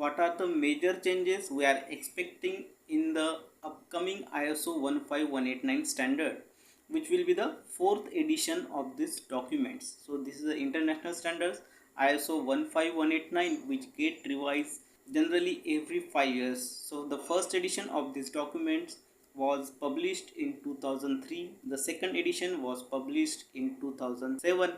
what are the major changes we are expecting in the upcoming ISO 15189 standard, which will be the fourth edition of this documents. So this is the international standards ISO 15189, which get revised generally every 5 years. So the first edition of this documents was published in 2003, the second edition was published in 2007,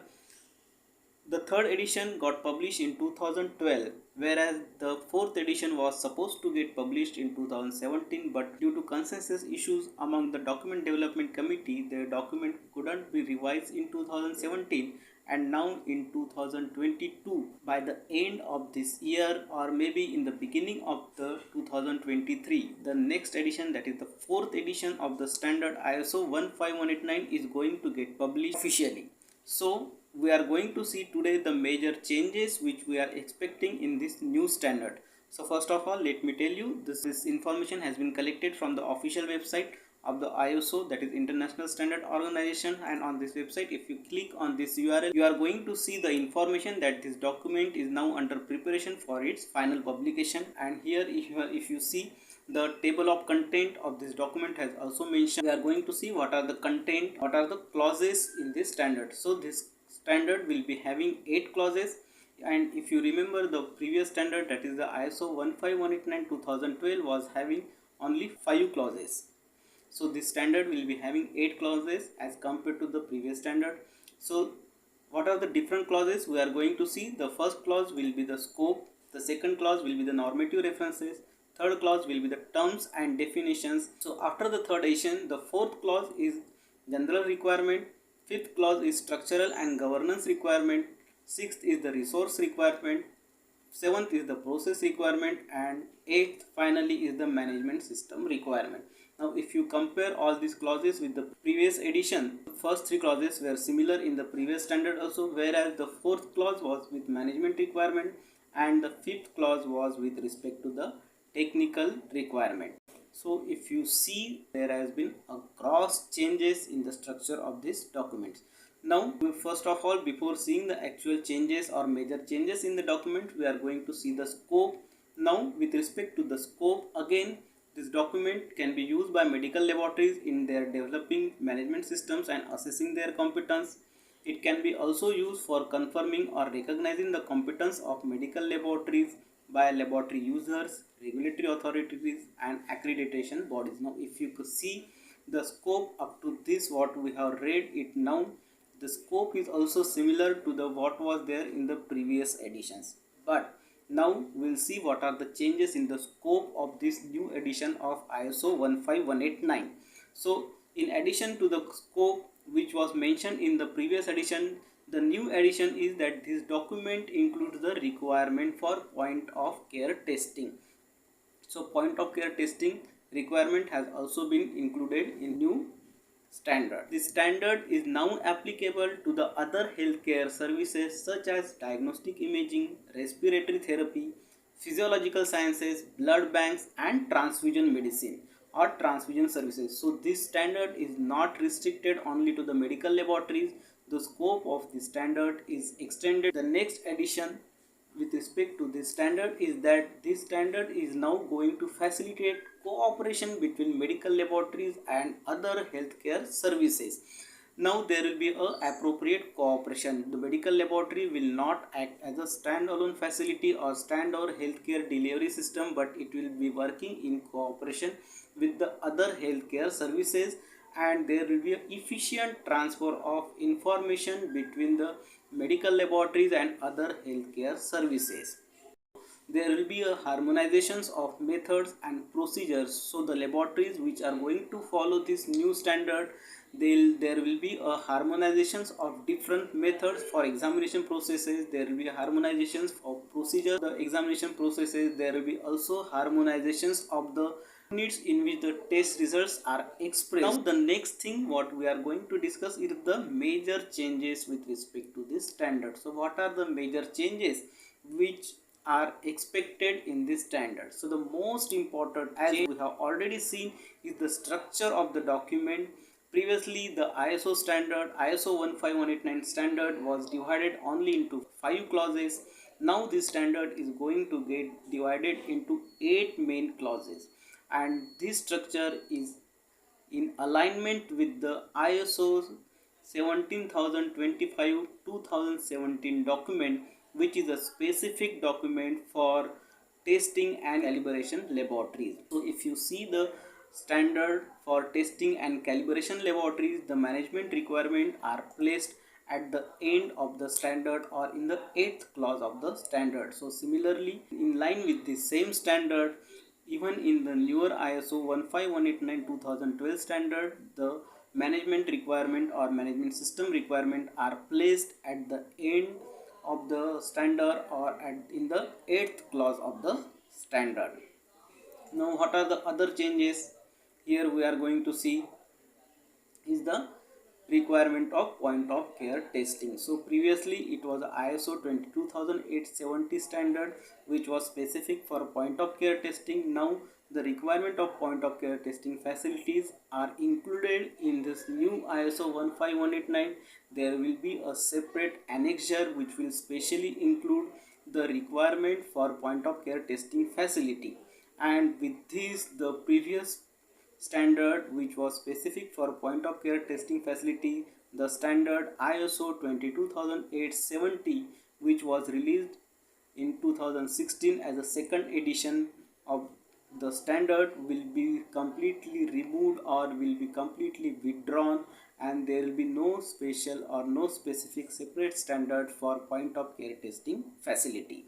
the third edition got published in 2012, whereas the fourth edition was supposed to get published in 2017, but due to consensus issues among the document development committee, the document couldn't be revised in 2017, and now in 2022, by the end of this year or maybe in the beginning of the 2023, the next edition, that is the fourth edition of the standard ISO 15189, is going to get published officially. So we are going to see today the major changes which we are expecting in this new standard. So first of all, let me tell you, this information has been collected from the official website of the ISO, that is International Standard Organization, and on this website, if you click on this URL, you are going to see the information that this document is now under preparation for its final publication. And here if you see, the table of content of this document has also mentioned. We are going to see what are the content, what are the clauses in this standard. So this standard will be having 8 clauses, and if you remember the previous standard, that is the ISO 15189 2012, was having only 5 clauses. So this standard will be having 8 clauses as compared to the previous standard. So what are the different clauses we are going to see? The first clause will be the scope, the second clause will be the normative references, third clause will be the terms and definitions. So after the third edition, the fourth clause is general requirement, fifth clause is structural and governance requirement, sixth is the resource requirement, seventh is the process requirement, and eighth finally is the management system requirement. Now if you compare all these clauses with the previous edition, the first 3 clauses were similar in the previous standard also, whereas the fourth clause was with management requirement and the fifth clause was with respect to the technical requirement. So if you see, there has been a gross changes in the structure of this document. Now first of all, before seeing the actual changes or major changes in the document, we are going to see the scope. Now with respect to the scope, again this document can be used by medical laboratories in their developing management systems and assessing their competence. It can be also used for confirming or recognizing the competence of medical laboratories by laboratory users, regulatory authorities, and accreditation bodies. Now if you could see the scope up to this, what we have read it now, the scope is also similar to the what was there in the previous editions, but now we'll see what are the changes in the scope of this new edition of ISO 15189. So in addition to the scope which was mentioned in the previous edition, the new addition is that this document includes the requirement for point of care testing. So point of care testing requirement has also been included in new standard. This standard is now applicable to the other healthcare services such as diagnostic imaging, respiratory therapy, physiological sciences, blood banks, and transfusion medicine or transfusion services. So this standard is not restricted only to the medical laboratories. The scope of this standard is extended. The next addition with respect to this standard is that this standard is now going to facilitate cooperation between medical laboratories and other healthcare services. Now there will be a appropriate cooperation. The medical laboratory will not act as a standalone facility or standalone healthcare delivery system, but it will be working in cooperation with the other healthcare services, and there will be an efficient transfer of information between the medical laboratories and other healthcare services. There will be a harmonizations of methods and procedures. So the laboratories which are going to follow this new standard, there will be a harmonizations of different methods for examination processes. There will be harmonizations of procedure, the examination processes. There will be also harmonizations of the units in which the test results are expressed. Now the next thing what we are going to discuss is the major changes with respect to this standard. So what are the major changes which are expected in this standard? So the most important, as we have already seen, is the structure of the document. Previously the ISO 15189 standard was divided only into 5 clauses, Now this standard is going to get divided into 8 main clauses, and this structure is in alignment with the ISO 17025 2017 document, which is a specific document for testing and calibration laboratories. So if you see the standard for testing and calibration laboratories, the management requirements are placed at the end of the standard or in the 8th clause of the standard. So similarly, in line with the same standard, even in the newer ISO 15189-2012 standard, the management requirement or management system requirement are placed at the end of the standard or in the 8th clause of the standard. Now what are the other changes? Here we are going to see is the requirement of point of care testing. So previously it was ISO 22870 standard which was specific for point of care testing. Now the requirement of point of care testing facilities are included in this new ISO 15189. There will be a separate annexure which will specially include the requirement for point of care testing facility, and with this the previous standard which was specific for point of care testing facility, the standard ISO 22870, which was released in 2016 as a second edition of the standard, will be completely removed or will be completely withdrawn, and there will be no special or no specific separate standard for point of care testing facility.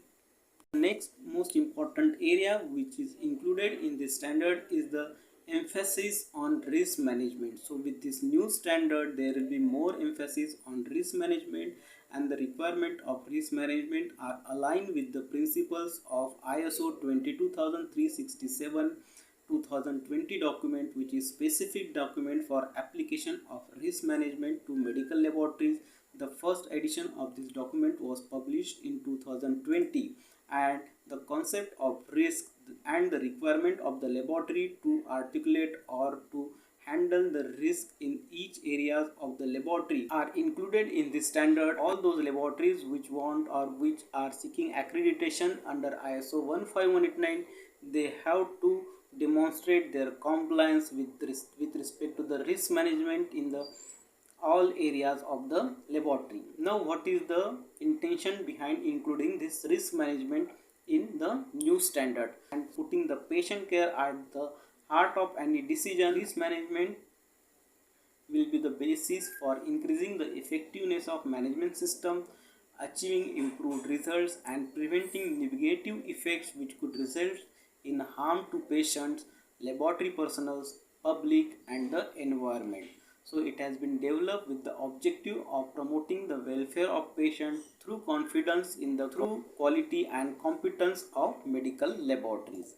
Next most important area which is included in this standard is the emphasis on risk management. So with this new standard there will be more emphasis on risk management, and the requirement of risk management are aligned with the principles of ISO 22367 2020 document, which is specific document for application of risk management to medical laboratories. The first edition of this document was published in 2020, and the concept of risk and the requirement of the laboratory to articulate or to handle the risk in each areas of the laboratory are included in this standard. All those laboratories which want or which are seeking accreditation under ISO 15189, they have to demonstrate their compliance with respect to the risk management in the all areas of the laboratory. Now what is the intention behind including this risk management in the new standard and putting the patient care at the heart of any decision? Risk management will be the basis for increasing the effectiveness of management system, achieving improved results and preventing negative effects which could result in harm to patients, laboratory personnel, public and the environment. So it has been developed with the objective of promoting the welfare of patients through confidence in the quality and competence of medical laboratories.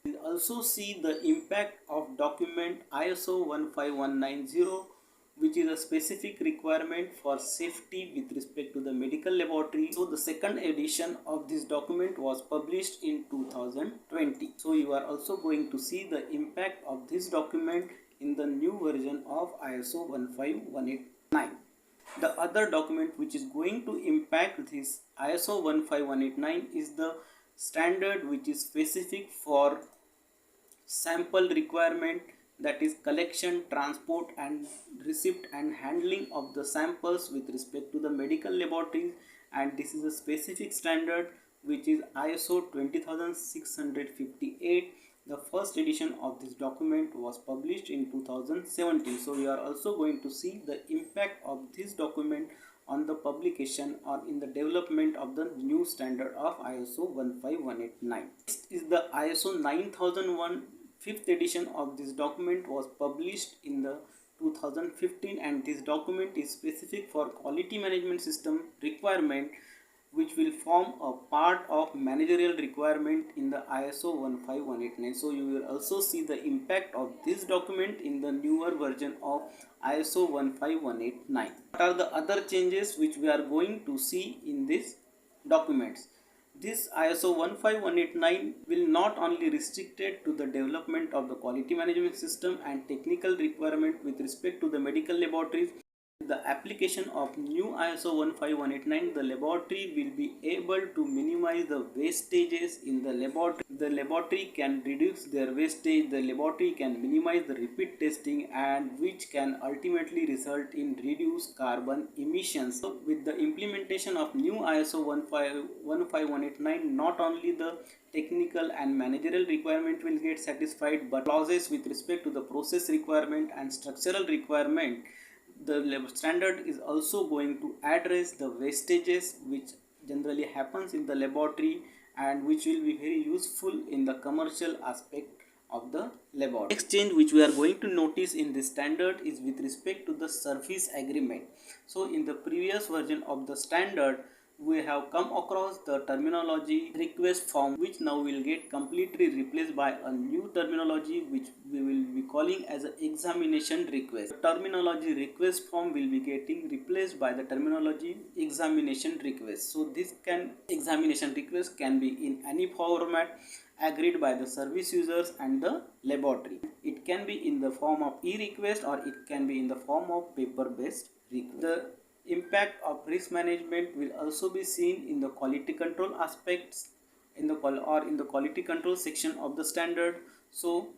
We will also see the impact of document ISO 15190, which is a specific requirement for safety with respect to the medical laboratory. So the second edition of this document was published in 2020. So you are also going to see the impact of this document in the new version of ISO 15189. The other document which is going to impact this ISO 15189 is the standard which is specific for sample requirement, that is collection, transport and receipt and handling of the samples with respect to the medical laboratories, and this is a specific standard which is ISO 20658. The first edition of this document was published in 2017. So we are also going to see the impact of this document on the publication or in the development of the new standard of ISO 15189. Next is the ISO 9001. Fifth edition of this document was published in the 2015, and this document is specific for quality management system requirement, which will form a part of managerial requirement in the ISO 15189. So you will also see the impact of this document in the newer version of ISO 15189. What are the other changes which we are going to see in these documents? This ISO 15189 will not only restricted to the development of the quality management system and technical requirement with respect to the medical laboratories, the application of new ISO 15189, the laboratory will be able to minimize the wastages in the laboratory. The laboratory can reduce their wastage, the laboratory can minimize the repeat testing, and which can ultimately result in reduced carbon emissions. So with the implementation of new ISO 15189, not only the technical and managerial requirement will get satisfied, but clauses with respect to the process requirement and structural requirement, the standard is also going to address the wastages which generally happens in the laboratory and which will be very useful in the commercial aspect of the laboratory. Next change which we are going to notice in this standard is with respect to the service agreement. So in the previous version of the standard, we have come across the terminology request form, which now will get completely replaced by a new terminology which we will be calling as an examination request. The terminology request form will be getting replaced by the terminology examination request. So this examination request can be in any format agreed by the service users and the laboratory. It can be in the form of e-request or it can be in the form of paper-based request. The impact of risk management will also be seen in the quality control aspects in the quality control section of the standard. So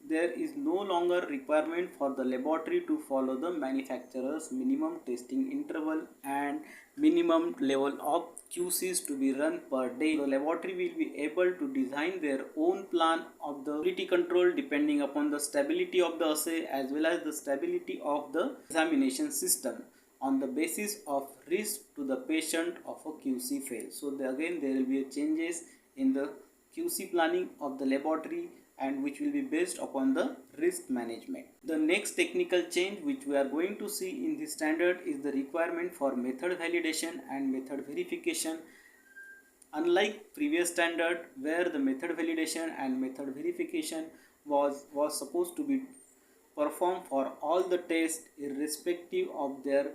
there is no longer requirement for the laboratory to follow the manufacturer's minimum testing interval and minimum level of QCs to be run per day. The laboratory will be able to design their own plan of the quality control depending upon the stability of the assay as well as the stability of the examination system on the basis of risk to the patient of a QC fail. So again there will be changes in the QC planning of the laboratory and which will be based upon the risk management. The next technical change which we are going to see in this standard is the requirement for method validation and method verification. Unlike previous standard where the method validation and method verification was supposed to be performed for all the tests irrespective of their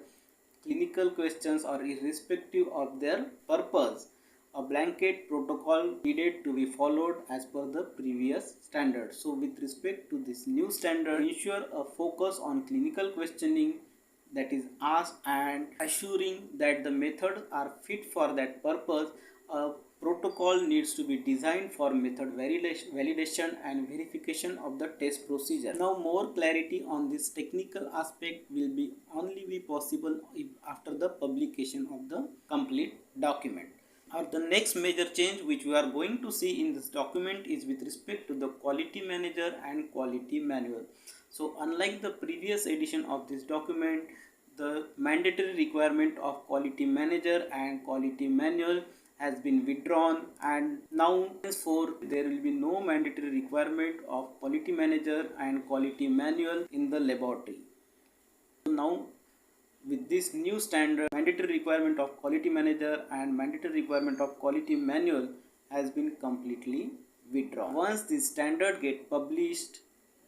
clinical questions or irrespective of their purpose, a blanket protocol needed to be followed as per the previous standard. So with respect to this new standard, ensure a focus on clinical questioning that is asked and assuring that the methods are fit for that purpose. A protocol needs to be designed for method validation and verification of the test procedure. Now more clarity on this technical aspect will be only possible if after the publication of the complete document. The next major change which we are going to see in this document is with respect to the quality manager and quality manual. So unlike the previous edition of this document, the mandatory requirement of quality manager and quality manual has been withdrawn, and now henceforth there will be no mandatory requirement of quality manager and quality manual in the laboratory. So now with this new standard, mandatory requirement of quality manager and mandatory requirement of quality manual has been completely withdrawn. Once this standard get published,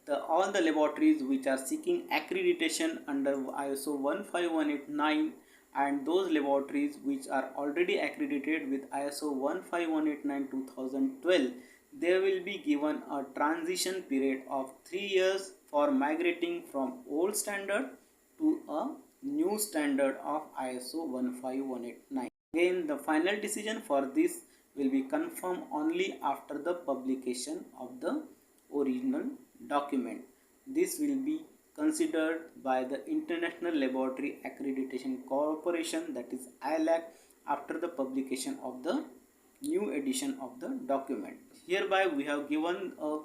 all the laboratories which are seeking accreditation under ISO 15189 and those laboratories which are already accredited with ISO 15189-2012, they will be given a transition period of 3 years for migrating from old standard to a new standard of ISO 15189. Again, the final decision for this will be confirmed only after the publication of the original document. This will be considered by the International Laboratory Accreditation Corporation, that is ILAC, after the publication of the new edition of the document. Hereby we have given a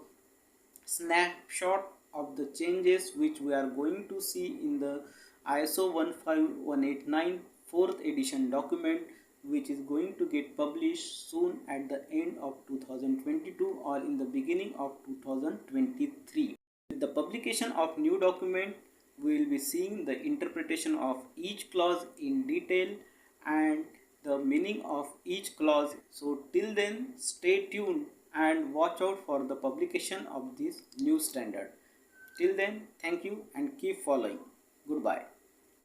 snapshot of the changes which we are going to see in the ISO 15189 4th edition document, which is going to get published soon at the end of 2022 or in the beginning of 2023. With the publication of new document, we will be seeing the interpretation of each clause in detail and the meaning of each clause. So till then, stay tuned and watch out for the publication of this new standard. Till then, thank you and keep following. Goodbye.